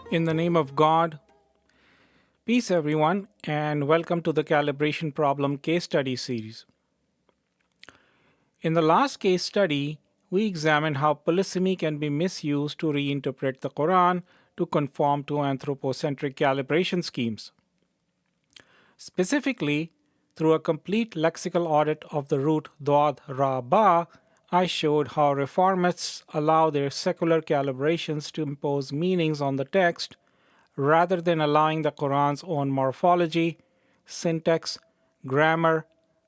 In the name of God, peace everyone, and welcome to the Calibration Problem Case Study Series. In the last case study, we examined how polysemy can be misused to reinterpret the Quran to conform to anthropocentric calibration schemes. Specifically, through a complete lexical audit of the root Dawad Ra-Ba, I showed how reformists allow their secular calibrations to impose meanings on the text rather than allowing the Quran's own morphology, syntax, grammar,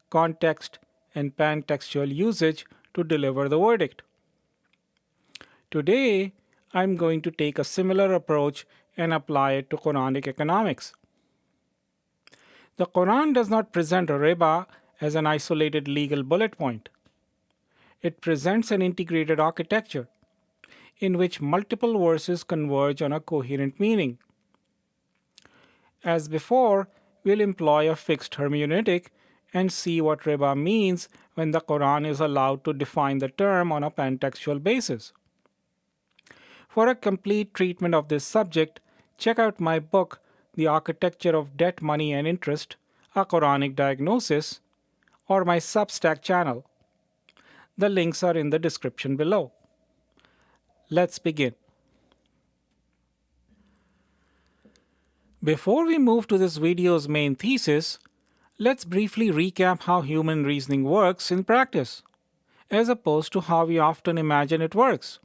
context, and pan-textual usage to deliver the verdict. Today, I'm going to take a similar approach and apply it to Quranic economics. The Quran does not present riba as an isolated legal bullet point. It presents an integrated architecture in which multiple verses converge on a coherent meaning. As before, we'll employ a fixed hermeneutic and see what riba means when the Quran is allowed to define the term on a pan-textual basis. For a complete treatment of this subject, check out my book, The Architecture of Debt, Money, and Interest, A Quranic Diagnosis, or my Substack channel. The links are in the description below. Let's begin. Before we move to this video's main thesis, let's briefly recap how human reasoning works in practice, as opposed to how we often imagine it works.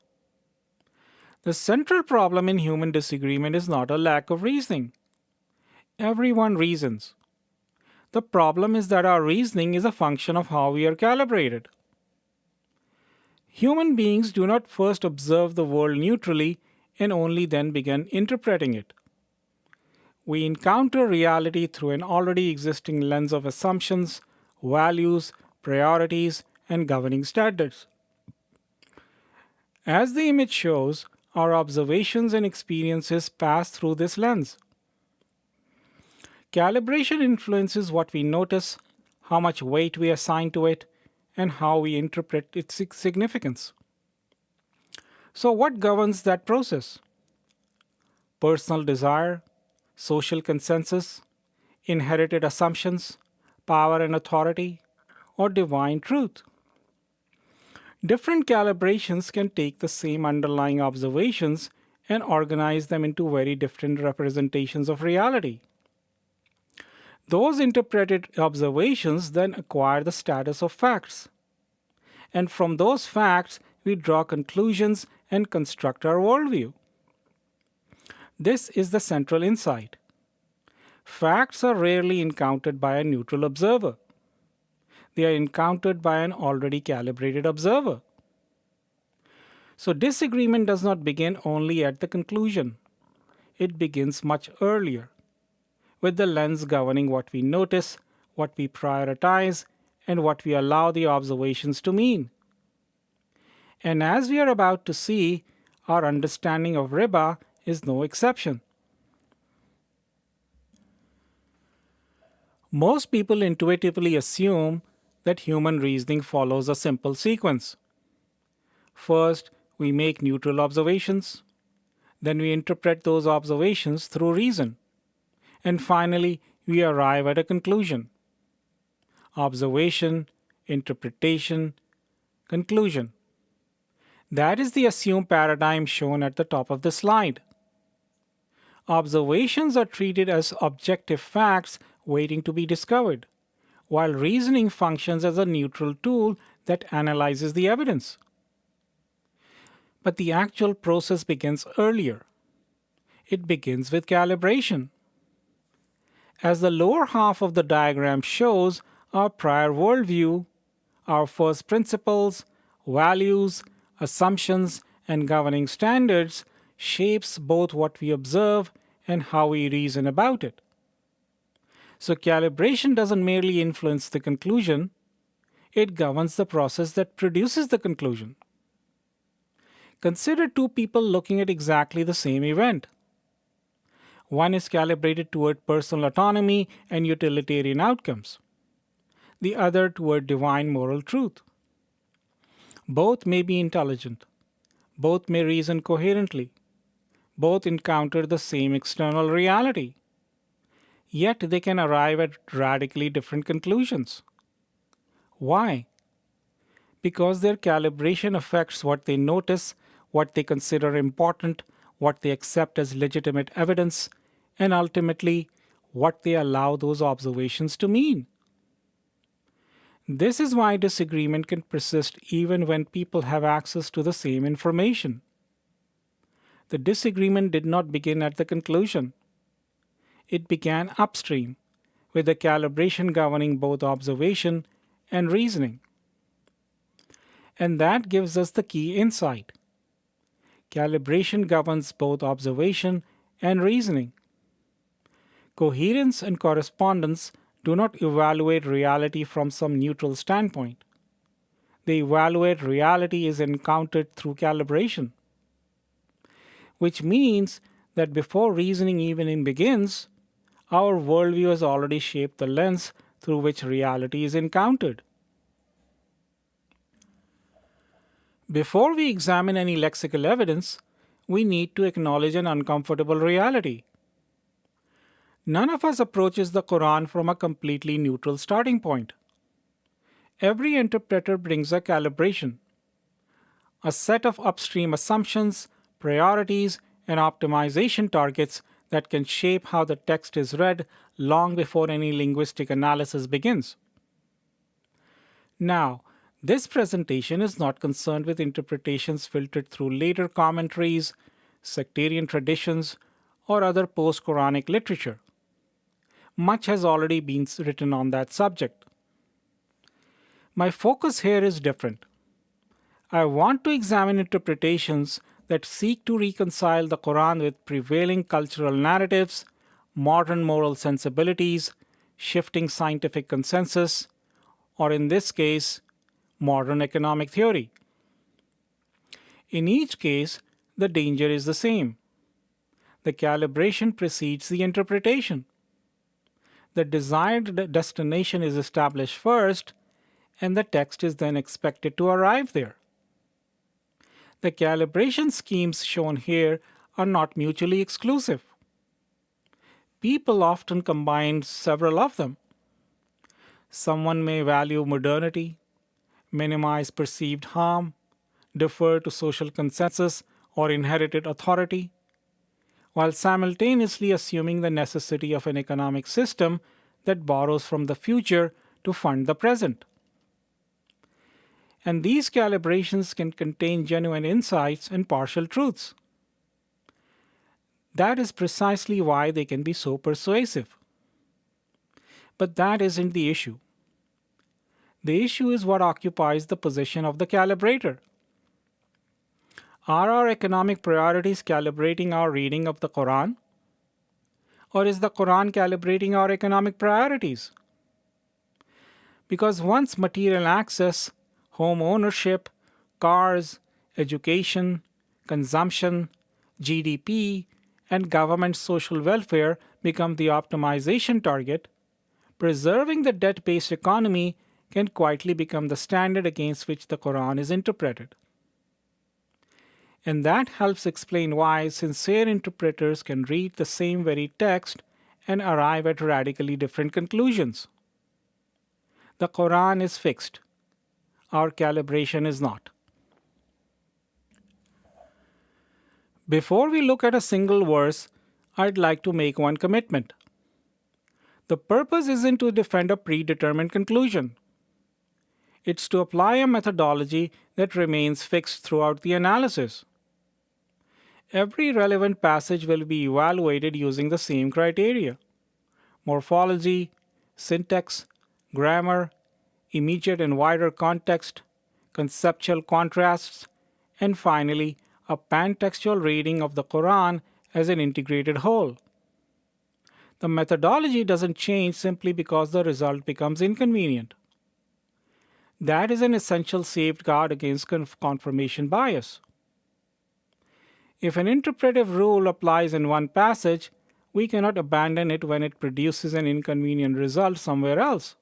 The central problem in human disagreement is not a lack of reasoning. Everyone reasons. The problem is that our reasoning is a function of how we are calibrated. Human beings do not first observe the world neutrally and only then begin interpreting it. We encounter reality through an already existing lens of assumptions, values, priorities, and governing standards. As the image shows, our observations and experiences pass through this lens. Calibration influences what we notice, how much weight we assign to it, and how we interpret its significance. So what governs that process? Personal desire, social consensus, inherited assumptions, power and authority, or divine truth? Different calibrations can take the same underlying observations and organize them into very different representations of reality. Those interpreted observations then acquire the status of facts. And from those facts, we draw conclusions and construct our worldview. This is the central insight. Facts are rarely encountered by a neutral observer. They are encountered by an already calibrated observer. So disagreement does not begin only at the conclusion. It begins much earlier, with the lens governing what we notice, what we prioritize, and what we allow the observations to mean. And as we are about to see, our understanding of riba is no exception. Most people intuitively assume that human reasoning follows a simple sequence. First, we make neutral observations. Then we interpret those observations through reason. And finally, we arrive at a conclusion. Observation, interpretation, conclusion. That is the assumed paradigm shown at the top of the slide. Observations are treated as objective facts waiting to be discovered, while reasoning functions as a neutral tool that analyzes the evidence. But the actual process begins earlier. It begins with calibration. As the lower half of the diagram shows, our prior worldview, our first principles, values, assumptions, and governing standards shapes both what we observe and how we reason about it. So calibration doesn't merely influence the conclusion, it governs the process that produces the conclusion. Consider two people looking at exactly the same event. One is calibrated toward personal autonomy and utilitarian outcomes. The other toward divine moral truth. Both may be intelligent. Both may reason coherently. Both encounter the same external reality, yet they can arrive at radically different conclusions. Why? Because their calibration affects what they notice, what they consider important, what they accept as legitimate evidence, and ultimately what they allow those observations to mean. This is why disagreement can persist even when people have access to the same information. The disagreement did not begin at the conclusion. It began upstream, with the calibration governing both observation and reasoning. And that gives us the key insight. Calibration governs both observation and reasoning. Coherence and correspondence do not evaluate reality from some neutral standpoint. They evaluate reality as encountered through calibration, which means that before reasoning even begins, our worldview has already shaped the lens through which reality is encountered. Before we examine any lexical evidence, we need to acknowledge an uncomfortable reality. None of us approaches the Quran from a completely neutral starting point. Every interpreter brings a calibration, a set of upstream assumptions, priorities, and optimization targets that can shape how the text is read long before any linguistic analysis begins. Now, this presentation is not concerned with interpretations filtered through later commentaries, sectarian traditions, or other post-Quranic literature. Much has already been written on that subject. My focus here is different. I want to examine interpretations that seek to reconcile the Quran with prevailing cultural narratives, modern moral sensibilities, shifting scientific consensus, or in this case, modern economic theory. In each case, the danger is the same. The calibration precedes the interpretation. The desired destination is established first, and the text is then expected to arrive there. The calibration schemes shown here are not mutually exclusive. People often combine several of them. Someone may value modernity, minimize perceived harm, defer to social consensus or inherited authority, while simultaneously assuming the necessity of an economic system that borrows from the future to fund the present. And these calibrations can contain genuine insights and partial truths. That is precisely why they can be so persuasive. But that isn't the issue. The issue is what occupies the position of the calibrator. Are our economic priorities calibrating our reading of the Quran? Or is the Quran calibrating our economic priorities? Because once material access, home ownership, cars, education, consumption, GDP, and government social welfare become the optimization target, preserving the debt-based economy can quietly become the standard against which the Quran is interpreted. And that helps explain why sincere interpreters can read the same very text and arrive at radically different conclusions. The Quran is fixed. Our calibration is not. Before we look at a single verse, I'd like to make one commitment. The purpose isn't to defend a predetermined conclusion. It's to apply a methodology that remains fixed throughout the analysis. Every relevant passage will be evaluated using the same criteria: morphology, syntax, grammar, immediate and wider context, conceptual contrasts, and finally, a pan-textual reading of the Quran as an integrated whole. The methodology doesn't change simply because the result becomes inconvenient. That is an essential safeguard against confirmation bias. If an interpretive rule applies in one passage, we cannot abandon it when it produces an inconvenient result somewhere else.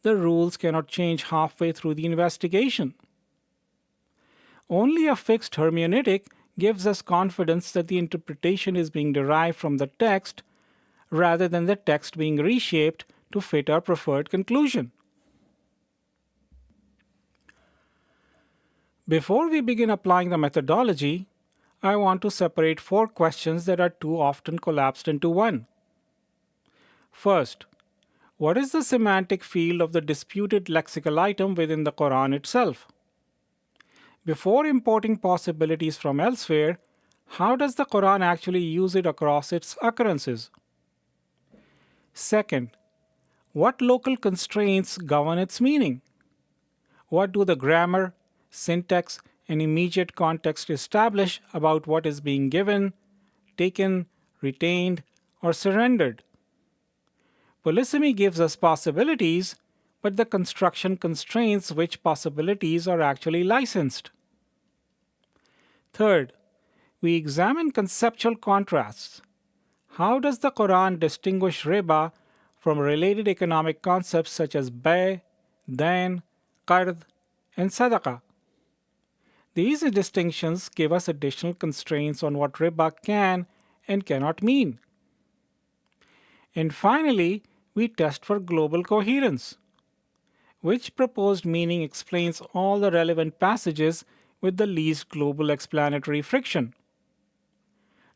The rules cannot change halfway through the investigation. Only a fixed hermeneutic gives us confidence that the interpretation is being derived from the text rather than the text being reshaped to fit our preferred conclusion. Before we begin applying the methodology, I want to separate 4 questions that are too often collapsed into one. First, what is the semantic field of the disputed lexical item within the Qur'an itself? Before importing possibilities from elsewhere, how does the Qur'an actually use it across its occurrences? Second, what local constraints govern its meaning? What do the grammar, syntax, and immediate context establish about what is being given, taken, retained, or surrendered? Polysemy gives us possibilities, but the construction constrains which possibilities are actually licensed. Third, we examine conceptual contrasts. How does the Qur'an distinguish riba from related economic concepts such as bay, dain, qard, and sadaqah? These distinctions give us additional constraints on what riba can and cannot mean. And finally, we test for global coherence. Which proposed meaning explains all the relevant passages with the least global explanatory friction?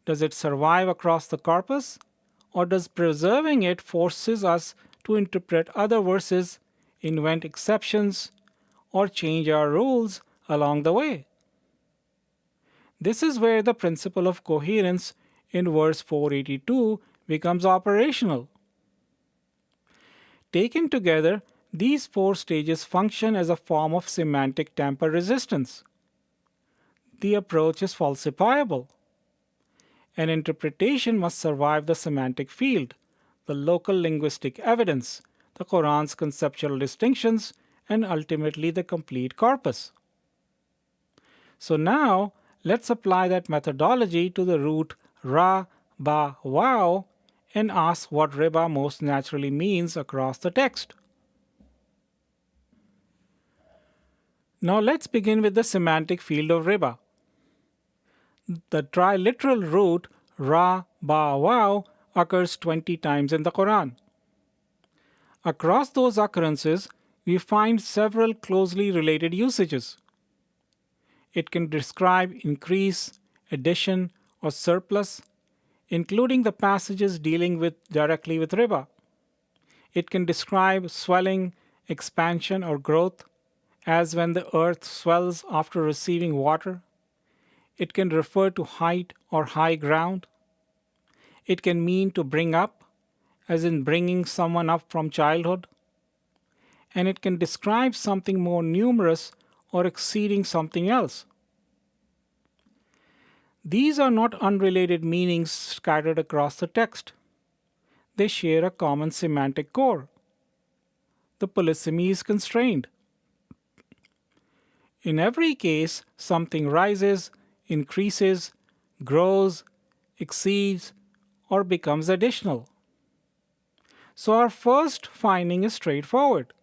Does it survive across the corpus, or does preserving it forces us to interpret other verses, invent exceptions, or change our rules along the way? This is where the principle of coherence in verse 482 becomes operational. Taken together, these 4 stages function as a form of semantic tamper resistance. The approach is falsifiable. An interpretation must survive the semantic field, the local linguistic evidence, the Qur'an's conceptual distinctions, and ultimately the complete corpus. So now, let's apply that methodology to the root Ra-Ba-Waw and ask what riba most naturally means across the text. Now let's begin with the semantic field of riba. The triliteral root Ra-Ba-Waw occurs 20 times in the Quran. Across those occurrences, we find several closely related usages. It can describe increase, addition, or surplus, including the passages dealing directly with riba. It can describe swelling, expansion, or growth, as when the earth swells after receiving water. It can refer to height or high ground. It can mean to bring up, as in bringing someone up from childhood. And it can describe something more numerous or exceeding something else. These are not unrelated meanings scattered across the text. They share a common semantic core. The polysemy is constrained. In every case, something rises, increases, grows, exceeds, or becomes additional. So our first finding is straightforward.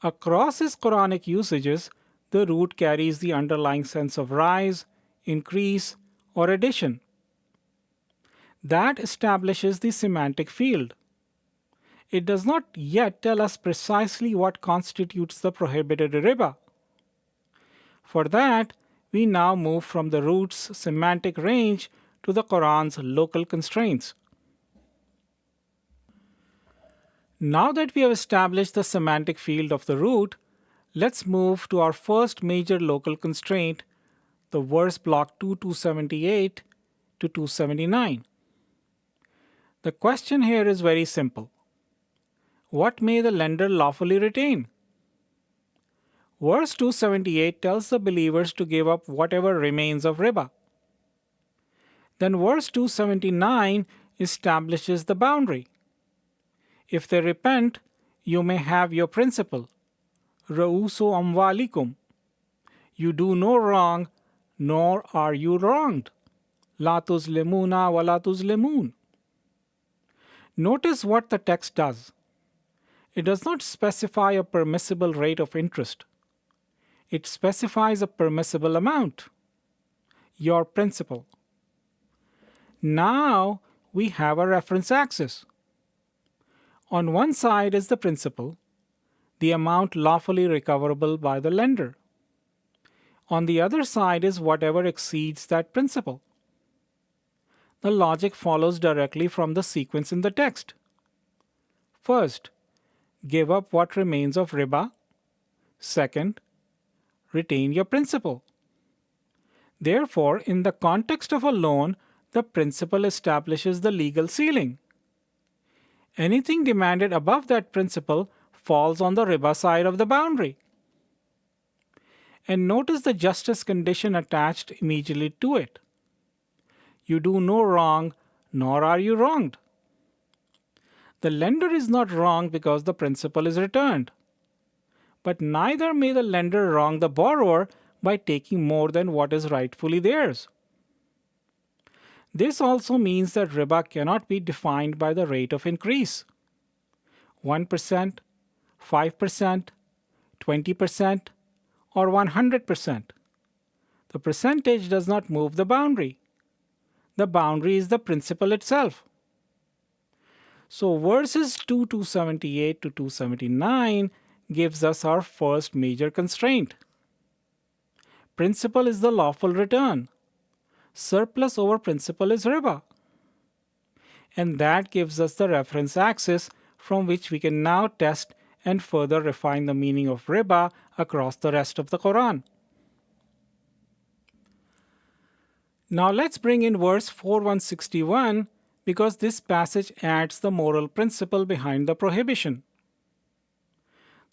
Across its Quranic usages, the root carries the underlying sense of rise, increase, or addition. That establishes the semantic field. It does not yet tell us precisely what constitutes the prohibited riba. For that, we now move from the root's semantic range to the Quran's local constraints. Now that we have established the semantic field of the root, let's move to our first major local constraint, the verse block 278 to 279. The question here is very simple. What may the lender lawfully retain? Verse 278 tells the believers to give up whatever remains of riba. Then verse 279 establishes the boundary. If they repent, you may have your principal, Ra'usu amwalikum. You do no wrong, nor are you wronged. La tuzlimuna wa la tuzlimun. Notice what the text does. It does not specify a permissible rate of interest. It specifies a permissible amount. your principal. Now we have a reference axis. On one side is the principal, the amount lawfully recoverable by the lender. On the other side is whatever exceeds that principal. The logic follows directly from the sequence in the text. First, give up what remains of riba. Second, retain your principal. Therefore, in the context of a loan, the principal establishes the legal ceiling. Anything demanded above that principal falls on the riba side of the boundary. And notice the justice condition attached immediately to it. You do no wrong, nor are you wronged. The lender is not wronged because the principal is returned. But neither may the lender wrong the borrower by taking more than what is rightfully theirs. This also means that riba cannot be defined by the rate of increase. 1%, 5%, 20%, or 100%. The percentage does not move the boundary. The boundary is the principal itself. So verses 278 to 279 gives us our first major constraint. Principal is the lawful return. Surplus over principal is riba. And that gives us the reference axis from which we can now test and further refine the meaning of riba across the rest of the Quran. Now let's bring in verse 4161 because this passage adds the moral principle behind the prohibition.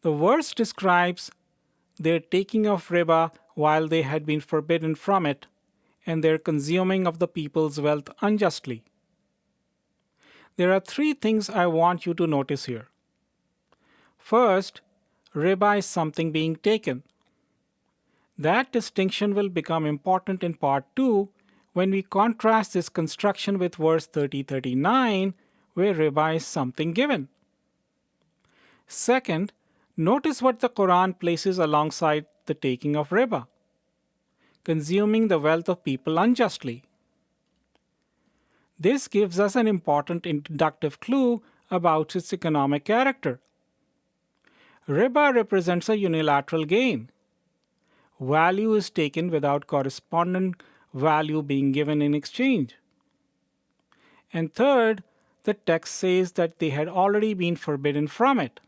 The verse describes their taking of riba while they had been forbidden from it, and their consuming of the people's wealth unjustly. There are three things I want you to notice here. First, riba is something being taken. That distinction will become important in part 2 when we contrast this construction with verse 30-39, where riba is something given. Second, notice what the Quran places alongside the taking of riba: consuming the wealth of people unjustly. This gives us an important inductive clue about its economic character. Riba represents a unilateral gain. Value is taken without correspondent value being given in exchange. And third, the text says that they had already been forbidden from it.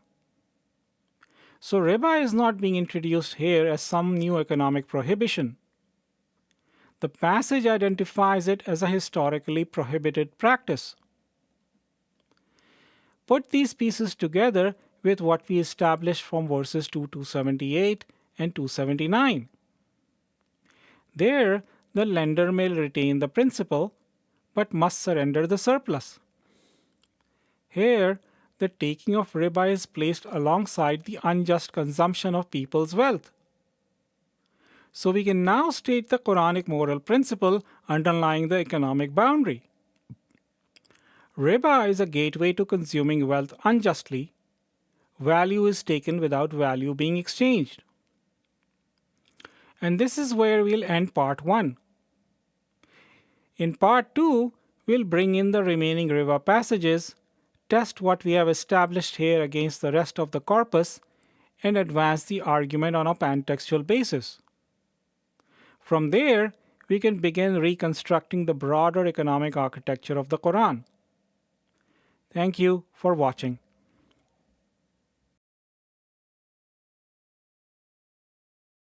So riba is not being introduced here as some new economic prohibition. The passage identifies it as a historically prohibited practice. Put these pieces together with what we established from verses 278 and 279. There, the lender may retain the principal, but must surrender the surplus. Here, the taking of riba is placed alongside the unjust consumption of people's wealth. So we can now state the Quranic moral principle underlying the economic boundary. Riba is a gateway to consuming wealth unjustly. Value is taken without value being exchanged. And this is where we'll end part 1. In part 2, we'll bring in the remaining riba passages, test what we have established here against the rest of the corpus, and advance the argument on a pan-textual basis. From there, we can begin reconstructing the broader economic architecture of the Quran. Thank you for watching.